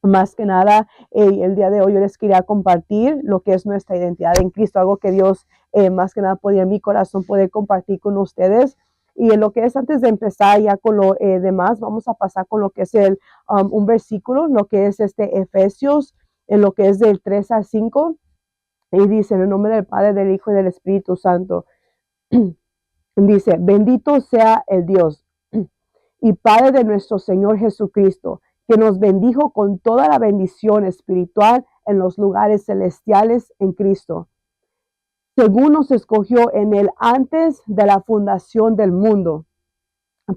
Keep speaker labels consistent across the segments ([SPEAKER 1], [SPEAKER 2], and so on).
[SPEAKER 1] Más que nada, el día de hoy yo les quería compartir lo que es nuestra identidad en Cristo, algo que Dios más que nada podía en mi corazón poder compartir con ustedes. Y en lo que es antes de empezar ya con lo demás, vamos a pasar con lo que es un versículo, lo que es Efesios, en lo que es del 3 al 5. Y dice, en el nombre del Padre, del Hijo y del Espíritu Santo, dice, bendito sea el Dios y Padre de nuestro Señor Jesucristo, que nos bendijo con toda la bendición espiritual en los lugares celestiales en Cristo, según nos escogió en él antes de la fundación del mundo,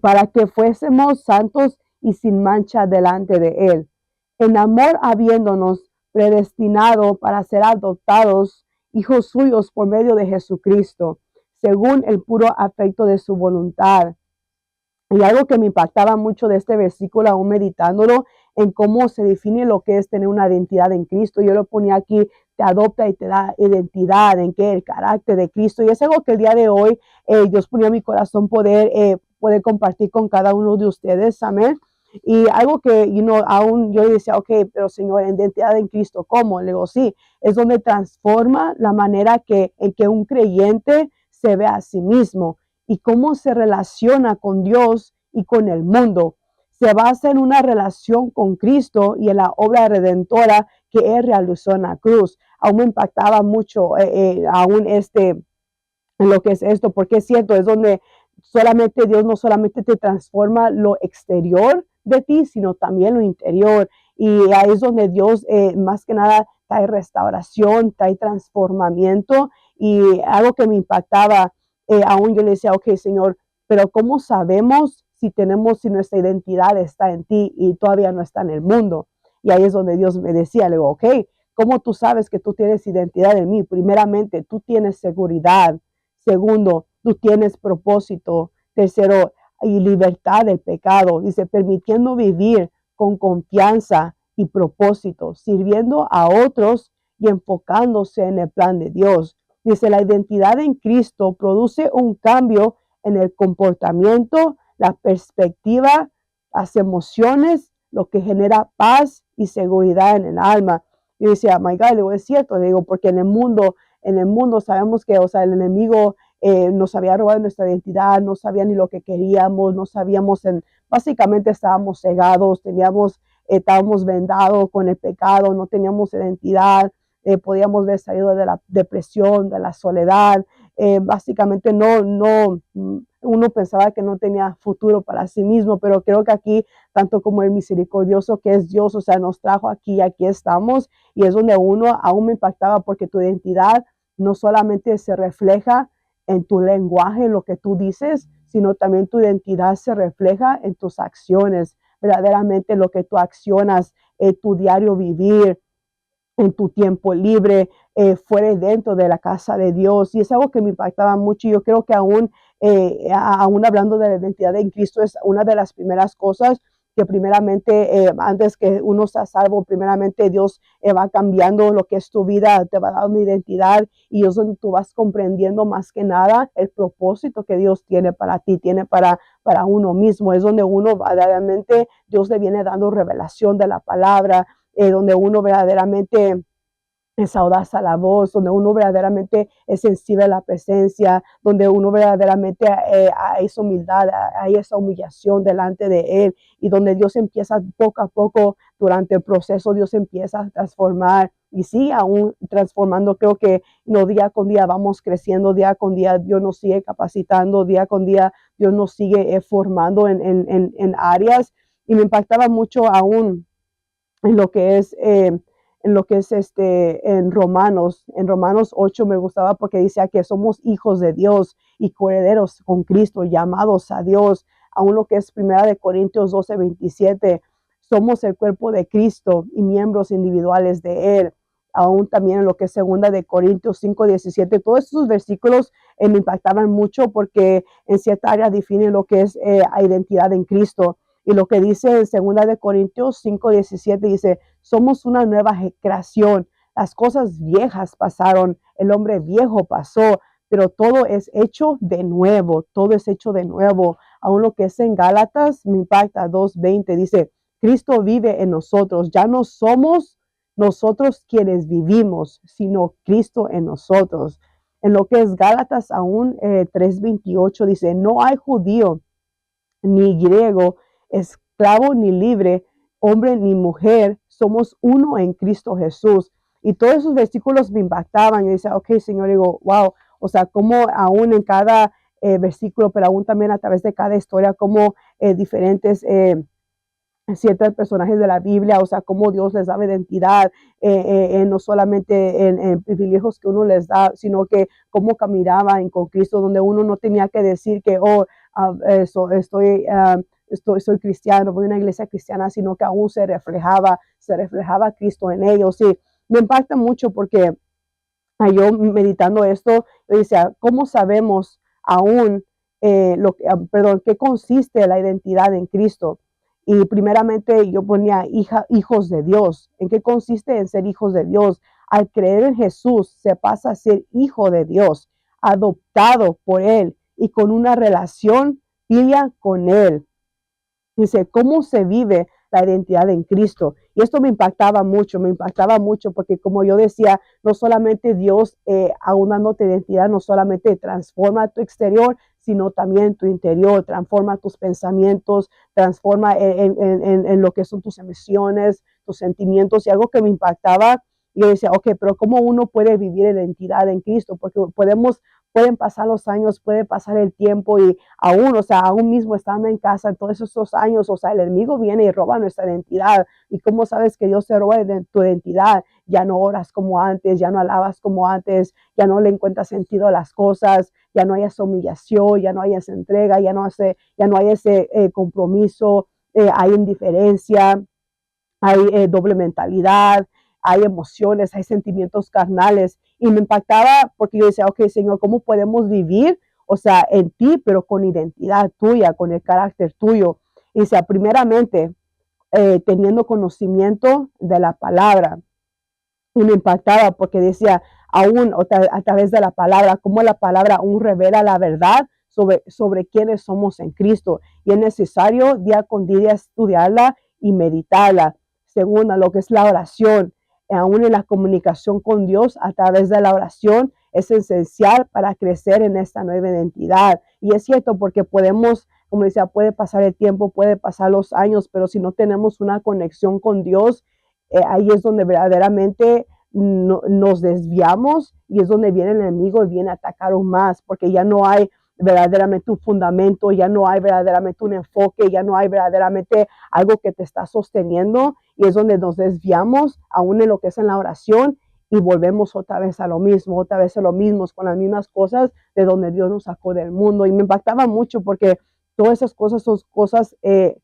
[SPEAKER 1] para que fuésemos santos y sin mancha delante de él, en amor habiéndonos predestinado para ser adoptados hijos suyos por medio de Jesucristo, según el puro afecto de su voluntad. Y algo que me impactaba mucho de este versículo, aún meditándolo, en cómo se define lo que es tener una identidad en Cristo. Yo lo ponía aquí, te adopta y te da identidad, en qué el carácter de Cristo. Y es algo que el día de hoy Dios ponía en mi corazón poder compartir con cada uno de ustedes. Amén. Y algo que, aún yo decía, ok, pero Señor, identidad en Cristo, ¿cómo? Le digo, sí, es donde transforma la manera en que un creyente se ve a sí mismo y cómo se relaciona con Dios y con el mundo. Se basa en una relación con Cristo y en la obra redentora que Él realizó en la cruz. Aún me impactaba mucho aún en lo que es esto, porque es cierto, es donde solamente Dios no solamente te transforma lo exterior de ti, sino también lo interior. Y ahí es donde Dios más que nada trae restauración, trae transformamiento. Y algo que me impactaba, aún yo le decía, ok, Señor, pero ¿cómo sabemos si nuestra identidad está en ti y todavía no está en el mundo? Y ahí es donde Dios me decía, le digo, ok, ¿cómo tú sabes que tú tienes identidad en mí? Primeramente, tú tienes seguridad. Segundo, tú tienes propósito. Tercero, y libertad del pecado. Dice, permitiendo vivir con confianza y propósito, sirviendo a otros y enfocándose en el plan de Dios. Dice, la identidad en Cristo produce un cambio en el comportamiento, la perspectiva, las emociones, lo que genera paz y seguridad en el alma. Y decía, my God, le digo, es cierto, le digo, porque en el mundo sabemos que, o sea, el enemigo nos había robado nuestra identidad, no sabía ni lo que queríamos, no sabíamos, básicamente estábamos cegados, estábamos vendados con el pecado, no teníamos identidad, podíamos haber salido de la depresión, de la soledad, básicamente uno pensaba que no tenía futuro para sí mismo, pero creo que aquí, tanto como el misericordioso que es Dios, o sea, nos trajo aquí y aquí estamos, y es donde uno aún me impactaba porque tu identidad no solamente se refleja en tu lenguaje, en lo que tú dices, sino también tu identidad se refleja en tus acciones, verdaderamente lo que tú accionas, tu diario vivir, en tu tiempo libre, fuera y dentro de la casa de Dios. Y es algo que me impactaba mucho. Yo creo que aún hablando de la identidad en Cristo, es una de las primeras cosas que primeramente, antes que uno sea salvo, primeramente Dios va cambiando lo que es tu vida, te va dando una identidad y es donde tú vas comprendiendo más que nada el propósito que Dios tiene para ti, tiene para uno mismo. Es donde uno verdaderamente, Dios le viene dando revelación de la palabra, donde uno verdaderamente es audaz a la voz, donde uno verdaderamente es sensible a la presencia, donde uno verdaderamente hay esa humildad, hay esa humillación delante de Él, y donde Dios empieza poco a poco, durante el proceso, Dios empieza a transformar y sigue aún transformando. Creo que día con día vamos creciendo, día con día Dios nos sigue capacitando, día con día Dios nos sigue formando en áreas, y me impactaba mucho aún en lo que es en Romanos 8 me gustaba porque dice que somos hijos de Dios y coherederos con Cristo, llamados a Dios. Aún lo que es 1 Corintios 12:27, somos el cuerpo de Cristo y miembros individuales de Él. Aún también en lo que es 2 Corintios 5:17, todos esos versículos me impactaban mucho porque en cierta área definen lo que es identidad en Cristo. Y lo que dice en 2 Corintios 5:17 dice, somos una nueva creación. Las cosas viejas pasaron, el hombre viejo pasó, pero todo es hecho de nuevo, todo es hecho de nuevo. Aún lo que es en Gálatas me impacta 2:20, dice, Cristo vive en nosotros. Ya no somos nosotros quienes vivimos, sino Cristo en nosotros. En lo que es Gálatas aún 3:28 dice, no hay judío ni griego, esclavo ni libre, hombre ni mujer, somos uno en Cristo Jesús. Y todos esos versículos me impactaban. Yo decía, ok, Señor, digo, wow, o sea, como aún en cada versículo, pero aún también a través de cada historia, como diferentes ciertos personajes de la Biblia, o sea, cómo Dios les daba identidad, no solamente en privilegios que uno les da, sino que cómo caminaban con Cristo, donde uno no tenía que decir que, oh, soy cristiano, voy a una iglesia cristiana, sino que aún se reflejaba Cristo en ellos. Y me impacta mucho porque yo meditando esto, yo decía, ¿cómo sabemos aún qué consiste la identidad en Cristo? Y primeramente yo ponía hijos de Dios. ¿En qué consiste en ser hijos de Dios? Al creer en Jesús se pasa a ser hijo de Dios, adoptado por Él y con una relación filia con Él. Dice, ¿cómo se vive la identidad en Cristo? Y esto me impactaba mucho porque como yo decía, no solamente Dios, aún dándote identidad, no solamente transforma tu exterior, sino también tu interior, transforma tus pensamientos, transforma en lo que son tus emociones, tus sentimientos. Y algo que me impactaba, yo decía, ok, pero ¿cómo uno puede vivir la identidad en Cristo? Porque pueden pasar los años, puede pasar el tiempo y aún, o sea, aún mismo estando en casa, todos esos años, o sea, el enemigo viene y roba nuestra identidad. ¿Y cómo sabes que Dios se roba de tu identidad? Ya no oras como antes, ya no alabas como antes, ya no le encuentras sentido a las cosas, ya no hay esa humillación, ya no hay esa entrega, ya no hay ese compromiso, hay indiferencia, hay doble mentalidad, hay emociones, hay sentimientos carnales. Y me impactaba porque yo decía, ok, Señor, ¿cómo podemos vivir? O sea, en ti, pero con identidad tuya, con el carácter tuyo. Y decía, primeramente, teniendo conocimiento de la palabra. Y me impactaba porque decía, aún a través de la palabra, cómo la palabra aún revela la verdad sobre quiénes somos en Cristo. Y es necesario día con día estudiarla y meditarla. Según lo que es la oración, aún en la comunicación con Dios a través de la oración, es esencial para crecer en esta nueva identidad. Y es cierto porque podemos, como decía, puede pasar el tiempo, puede pasar los años, pero si no tenemos una conexión con Dios, ahí es donde verdaderamente nos desviamos y es donde viene el enemigo y viene a atacar aún más, porque ya no hay verdaderamente un fundamento, ya no hay verdaderamente un enfoque, ya no hay verdaderamente algo que te está sosteniendo y es donde nos desviamos aún en lo que es en la oración y volvemos otra vez a lo mismo, con las mismas cosas de donde Dios nos sacó del mundo. Y me impactaba mucho porque todas esas cosas son cosas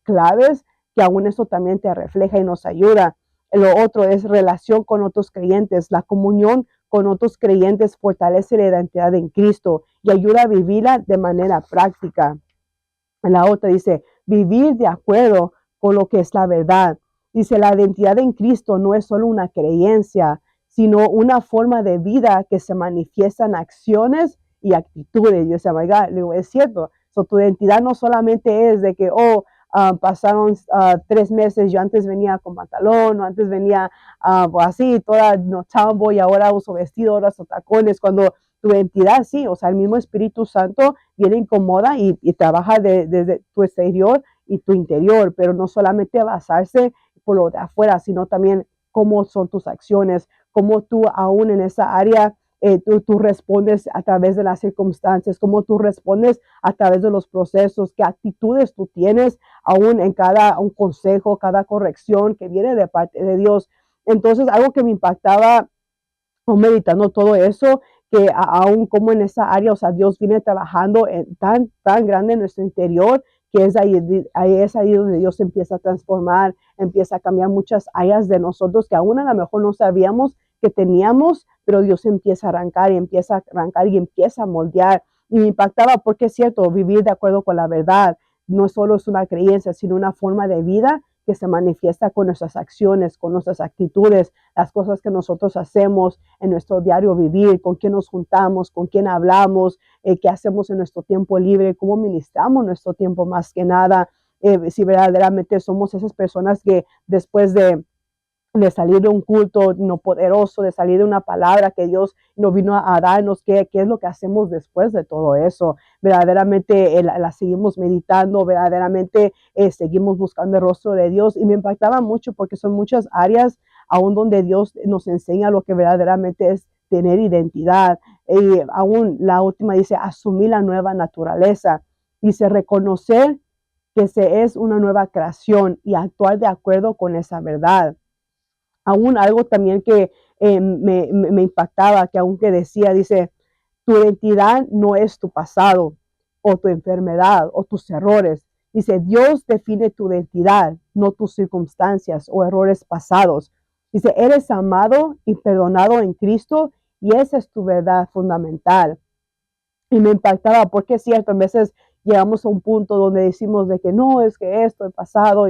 [SPEAKER 1] claves que aún eso también te refleja y nos ayuda. Lo otro es relación con otros creyentes. La comunión con otros creyentes fortalece la identidad en Cristo y ayuda a vivirla de manera práctica. La otra dice, vivir de acuerdo con lo que es la verdad. Dice, la identidad en Cristo no es solo una creencia, sino una forma de vida que se manifiesta en acciones y actitudes. Yo decía, my God, digo, es cierto. So, tu identidad no solamente es de que, pasaron 3 meses, yo antes venía con pantalón, o antes venía así, toda no tomboy, y ahora uso vestido, ahora uso tacones, cuando tu identidad sí, o sea, el mismo Espíritu Santo viene, incomoda y trabaja desde tu exterior y tu interior, pero no solamente basarse por lo de afuera, sino también cómo son tus acciones, cómo tú aún en esa área tú respondes a través de las circunstancias, cómo tú respondes a través de los procesos, qué actitudes tú tienes aún en cada un consejo, cada corrección que viene de parte de Dios. Entonces, algo que me impactaba meditando todo eso, que aún como en esa área, o sea, Dios viene trabajando tan grande en nuestro interior, que es ahí donde Dios empieza a transformar, empieza a cambiar muchas áreas de nosotros que aún a lo mejor no sabíamos que teníamos, pero Dios empieza a arrancar y empieza a arrancar y empieza a moldear. Y me impactaba porque es cierto, vivir de acuerdo con la verdad no solo es una creencia, sino una forma de vida que se manifiesta con nuestras acciones, con nuestras actitudes, las cosas que nosotros hacemos en nuestro diario vivir, con quién nos juntamos, con quién hablamos, qué hacemos en nuestro tiempo libre, cómo ministramos nuestro tiempo más que nada. si verdaderamente somos esas personas que después de salir de un culto no poderoso, de salir de una palabra que Dios nos vino a darnos, qué es lo que hacemos después de todo eso. Verdaderamente la seguimos meditando, verdaderamente seguimos buscando el rostro de Dios, y me impactaba mucho porque son muchas áreas aún donde Dios nos enseña lo que verdaderamente es tener identidad. Y aún la última dice, asumir la nueva naturaleza. Dice, reconocer que se es una nueva creación y actuar de acuerdo con esa verdad. Aún algo también que me impactaba, que aunque decía, dice, tu identidad no es tu pasado o tu enfermedad o tus errores. Dice, Dios define tu identidad, no tus circunstancias o errores pasados. Dice, eres amado y perdonado en Cristo, y esa es tu verdad fundamental. Y me impactaba porque es cierto, a veces llegamos a un punto donde decimos de que no, es que esto, el pasado,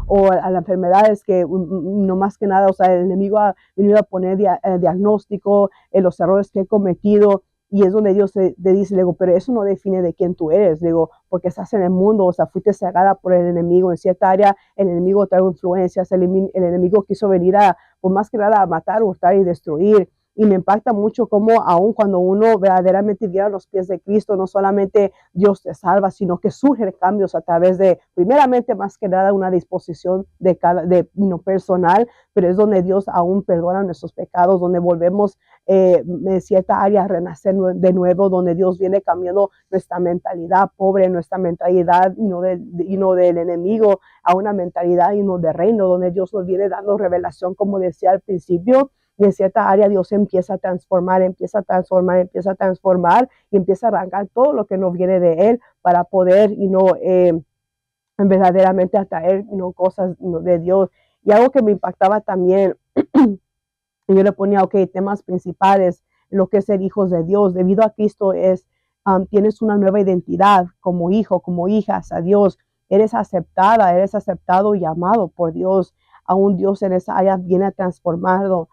[SPEAKER 1] o a la enfermedad es que no más que nada, o sea, el enemigo ha venido a poner diagnóstico en los errores que he cometido, y es donde Dios te dice, le digo, pero eso no define de quién tú eres, le digo, porque estás en el mundo, o sea, fuiste cegada por el enemigo en cierta área, el enemigo trae influencias, el enemigo quiso venir a, pues más que nada, a matar, hurtar y destruir. Y me impacta mucho cómo aun cuando uno verdaderamente viene a los pies de Cristo, no solamente Dios te salva, sino que surgen cambios a través de, primeramente, más que nada, una disposición no personal, pero es donde Dios aún perdona nuestros pecados, donde volvemos en cierta área a renacer de nuevo, donde Dios viene cambiando nuestra mentalidad pobre, nuestra mentalidad no del enemigo, a una mentalidad de reino, donde Dios nos viene dando revelación, como decía al principio. Y en cierta área Dios empieza a transformar, empieza a transformar, empieza a transformar, y empieza a arrancar todo lo que no viene de Él para poder verdaderamente atraer cosas de Dios. Y algo que me impactaba también, y yo le ponía, ok, temas principales, lo que es ser hijos de Dios, debido a Cristo tienes una nueva identidad como hijo, como hijas a Dios, eres aceptada, eres aceptado y amado por Dios. Aún Dios en esa área viene a transformándote,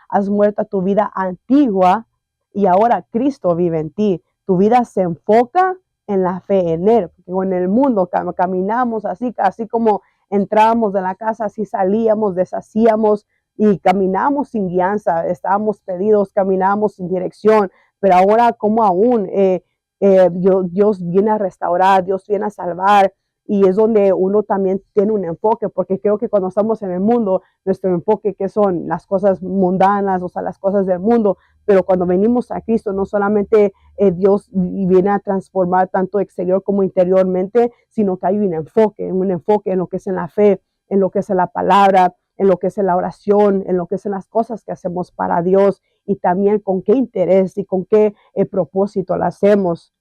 [SPEAKER 1] has muerto a tu vida antigua y ahora Cristo vive en ti. Tu vida se enfoca en la fe en Él, porque en el mundo caminamos así como entrábamos de la casa, así salíamos, deshacíamos y caminamos sin guianza, estábamos perdidos, caminábamos sin dirección, pero ahora como aún Dios viene a restaurar, Dios viene a salvar. Y es donde uno también tiene un enfoque, porque creo que cuando estamos en el mundo, nuestro enfoque que son las cosas mundanas, o sea, las cosas del mundo, pero cuando venimos a Cristo, no solamente Dios viene a transformar tanto exterior como interiormente, sino que hay un enfoque en lo que es en la fe, en lo que es en la palabra, en lo que es en la oración, en lo que es en las cosas que hacemos para Dios, y también con qué interés y con qué propósito lo hacemos.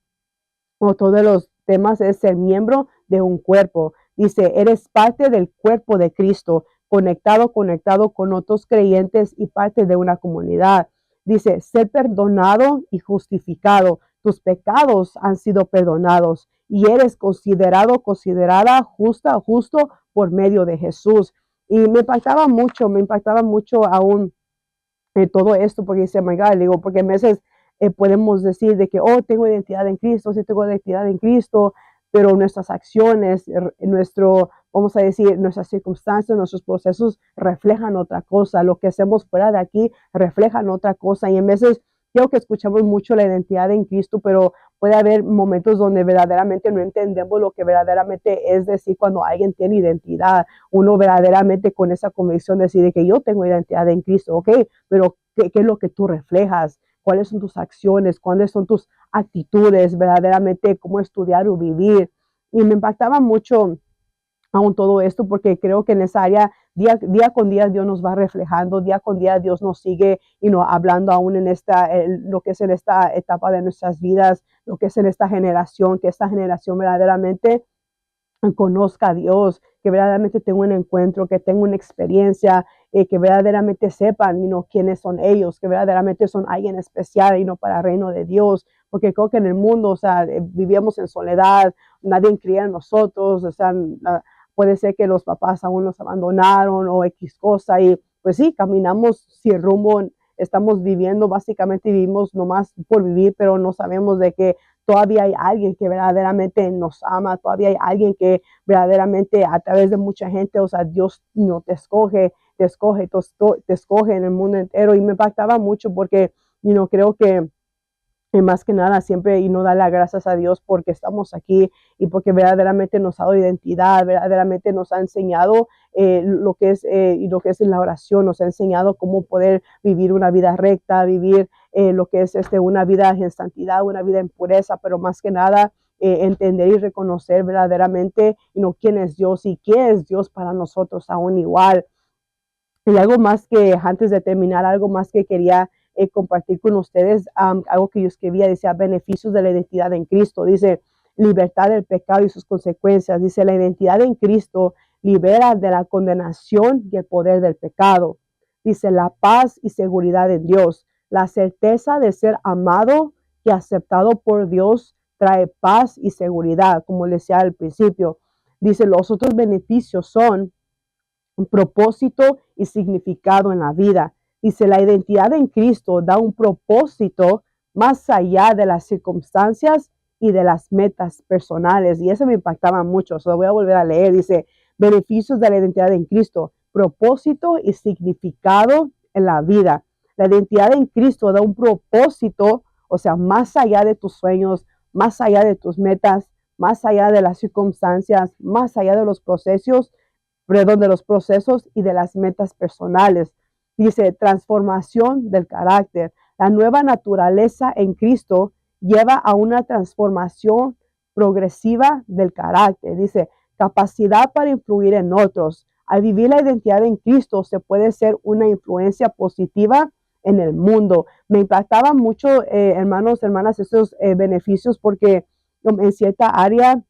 [SPEAKER 1] Otro de los temas es ser miembro de un cuerpo. Dice, eres parte del cuerpo de Cristo, conectado con otros creyentes y parte de una comunidad. Dice, ser perdonado y justificado. Tus pecados han sido perdonados y eres considerada justo por medio de Jesús. Y me impactaba mucho aún todo esto, porque dice, my God, digo, porque a veces podemos decir de que, oh, tengo identidad en Cristo, sí tengo identidad en Cristo, pero nuestras acciones, vamos a decir, nuestras circunstancias, nuestros procesos reflejan otra cosa, lo que hacemos fuera de aquí reflejan otra cosa, y en veces creo que escuchamos mucho la identidad en Cristo, pero puede haber momentos donde verdaderamente no entendemos lo que verdaderamente es decir cuando alguien tiene identidad. Uno verdaderamente con esa convicción decide que yo tengo identidad en Cristo, ok, pero ¿qué es lo que tú reflejas? ¿Cuáles son tus acciones? ¿Cuáles son tus actitudes? Verdaderamente cómo estudiar o vivir. Y me impactaba mucho aún todo esto, porque creo que en esa área día con día Dios nos va reflejando, día con día Dios nos sigue hablando aún en lo que es en esta etapa de nuestras vidas, lo que es en esta generación, que esta generación verdaderamente conozca a Dios, que verdaderamente tenga un encuentro, que tenga una experiencia, que verdaderamente sepan quiénes son ellos, que verdaderamente son alguien especial para el reino de Dios, porque creo que en el mundo, o sea, vivíamos en soledad, nadie creía en nosotros, o sea, puede ser que los papás aún nos abandonaron o X cosa, y pues sí, caminamos sin rumbo, estamos viviendo, básicamente vivimos nomás por vivir, pero no sabemos de que todavía hay alguien que verdaderamente nos ama, todavía hay alguien que verdaderamente a través de mucha gente, o sea, Dios no te escoge en el mundo entero. Y me impactaba mucho porque, creo que más que nada siempre y no dar las gracias a Dios porque estamos aquí y porque verdaderamente nos ha dado identidad, verdaderamente nos ha enseñado lo que es y lo que es en la oración, nos ha enseñado cómo poder vivir una vida recta, vivir lo que es una vida en santidad, una vida en pureza, pero más que nada entender y reconocer verdaderamente quién es Dios y qué es Dios para nosotros aún igual. Y algo más que, antes de terminar, algo más que quería compartir con ustedes, algo que yo escribía, decía, beneficios de la identidad en Cristo. Dice, libertad del pecado y sus consecuencias. Dice, la identidad en Cristo libera de la condenación y el poder del pecado. Dice, la paz y seguridad en Dios. La certeza de ser amado y aceptado por Dios trae paz y seguridad, como les decía al principio. Dice, los otros beneficios son un propósito y significado en la vida. Dice, la identidad en Cristo da un propósito más allá de las circunstancias y de las metas personales. Y eso me impactaba mucho. Lo voy a volver a leer. Dice, beneficios de la identidad en Cristo, propósito y significado en la vida. La identidad en Cristo da un propósito, o sea, más allá de tus sueños, más allá de tus metas, más allá de las circunstancias, más allá de los de los procesos y de las metas personales. Dice, transformación del carácter. La nueva naturaleza en Cristo lleva a una transformación progresiva del carácter. Dice, capacidad para influir en otros. Al vivir la identidad en Cristo se puede ser una influencia positiva en el mundo. Me impactaban mucho, hermanos, hermanas, estos beneficios porque en cierta área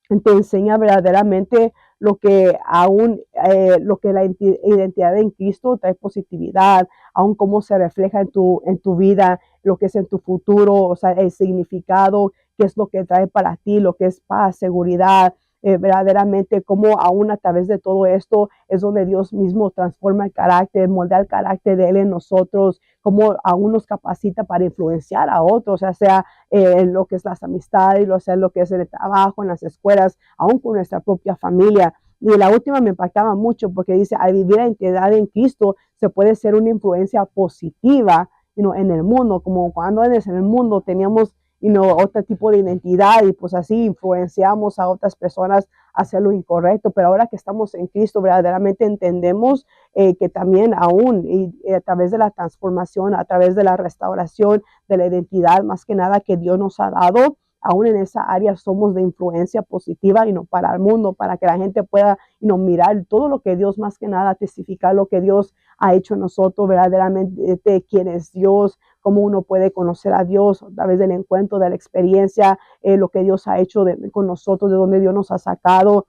[SPEAKER 1] te enseña verdaderamente lo que la identidad en Cristo trae positividad, aún cómo se refleja en tu vida, lo que es en tu futuro, o sea, el significado, qué es lo que trae para ti, lo que es paz, seguridad, verdaderamente cómo aún a través de todo esto es donde Dios mismo transforma el carácter, moldea el carácter de Él en nosotros, cómo aún nos capacita para influenciar a otros, ya sea en lo que es las amistades, lo que es el trabajo, en las escuelas, aún con nuestra propia familia. Y la última me impactaba mucho porque dice, al vivir la identidad en Cristo se puede ser una influencia positiva en el mundo, como cuando antes en el mundo teníamos otro tipo de identidad y pues así influenciamos a otras personas a hacer lo incorrecto, pero ahora que estamos en Cristo verdaderamente entendemos que también aún a través de la transformación, a través de la restauración de la identidad más que nada que Dios nos ha dado, aún en esa área somos de influencia positiva para el mundo, para que la gente pueda mirar todo lo que Dios más que nada testificar lo que Dios ha hecho en nosotros, verdaderamente quién es Dios, cómo uno puede conocer a Dios a través del encuentro, de la experiencia, lo que Dios ha hecho con nosotros, de donde Dios nos ha sacado.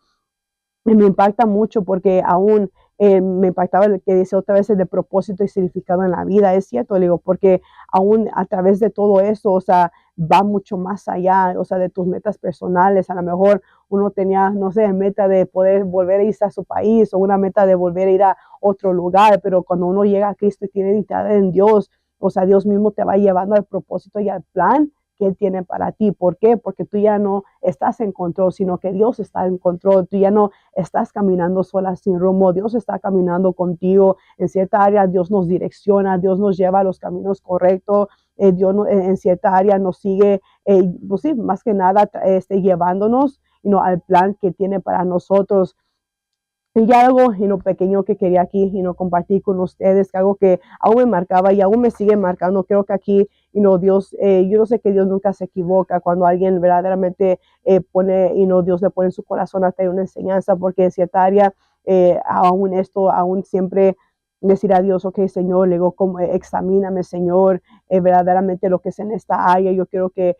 [SPEAKER 1] Y me impacta mucho porque aún me impactaba el que dice otra vez de propósito y significado en la vida. Es cierto, le digo, porque aún a través de todo eso, o sea, va mucho más allá, o sea, de tus metas personales. A lo mejor uno tenía, no sé, meta de poder volver a irse a su país o una meta de volver a ir a otro lugar, pero cuando uno llega a Cristo y tiene identidad en Dios, o sea, Dios mismo te va llevando al propósito y al plan que Él tiene para ti. ¿Por qué? Porque tú ya no estás en control, sino que Dios está en control. Tú ya no estás caminando sola sin rumbo. Dios está caminando contigo. En cierta área Dios nos direcciona, Dios nos lleva a los caminos correctos. Dios en cierta área nos sigue, pues sí, más que nada llevándonos al plan que tiene para nosotros. Y algo pequeño que quería aquí compartir con ustedes, que algo que aún me marcaba y aún me sigue marcando. Creo que aquí Dios, yo no sé que Dios nunca se equivoca cuando alguien verdaderamente pone, Dios le pone en su corazón a traer una enseñanza, porque en cierta área, aún siempre decir a Dios, ok, Señor, le digo, examíname, Señor, verdaderamente lo que es en esta área. Yo quiero que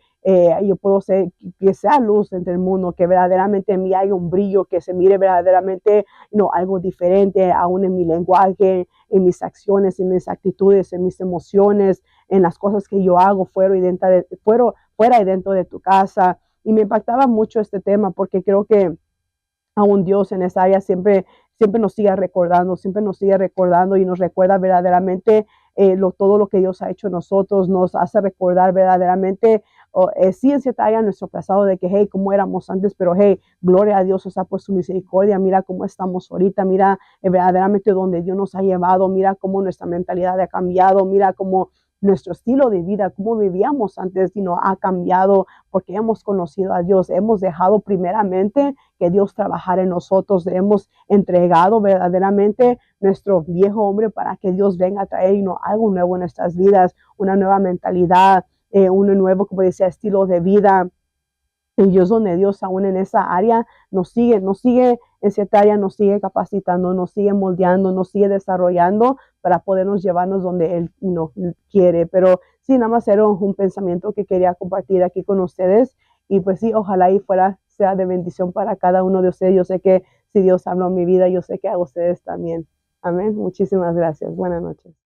[SPEAKER 1] yo puedo ser, que sea luz entre el mundo, que verdaderamente en mí haya un brillo, que se mire verdaderamente algo diferente, aún en mi lenguaje, en mis acciones, en mis actitudes, en mis emociones, en las cosas que yo hago fuera y dentro de tu casa. Y me impactaba mucho este tema porque creo que aún Dios en esa área siempre nos sigue recordando y nos recuerda verdaderamente todo lo que Dios ha hecho en nosotros, nos hace recordar verdaderamente sí en cierta área nuestro pasado de que, hey, cómo éramos antes, pero hey, gloria a Dios, o sea, por su misericordia, mira cómo estamos ahorita, mira verdaderamente donde Dios nos ha llevado, mira cómo nuestra mentalidad ha cambiado, mira cómo nuestro estilo de vida, cómo vivíamos antes, ha cambiado porque hemos conocido a Dios, hemos dejado primeramente que Dios trabajara en nosotros, hemos entregado verdaderamente nuestro viejo hombre para que Dios venga a traer algo nuevo en nuestras vidas, una nueva mentalidad, un nuevo, como decía, estilo de vida. Y Dios, donde Dios aún en esa área nos sigue en cierta área, nos sigue capacitando, nos sigue moldeando, nos sigue desarrollando para podernos llevarnos donde Él quiere. Pero sí, nada más era un pensamiento que quería compartir aquí con ustedes. Y pues sí, ojalá y sea de bendición para cada uno de ustedes. Yo sé que si Dios habló en mi vida, yo sé que a ustedes también. Amén. Muchísimas gracias. Buenas noches.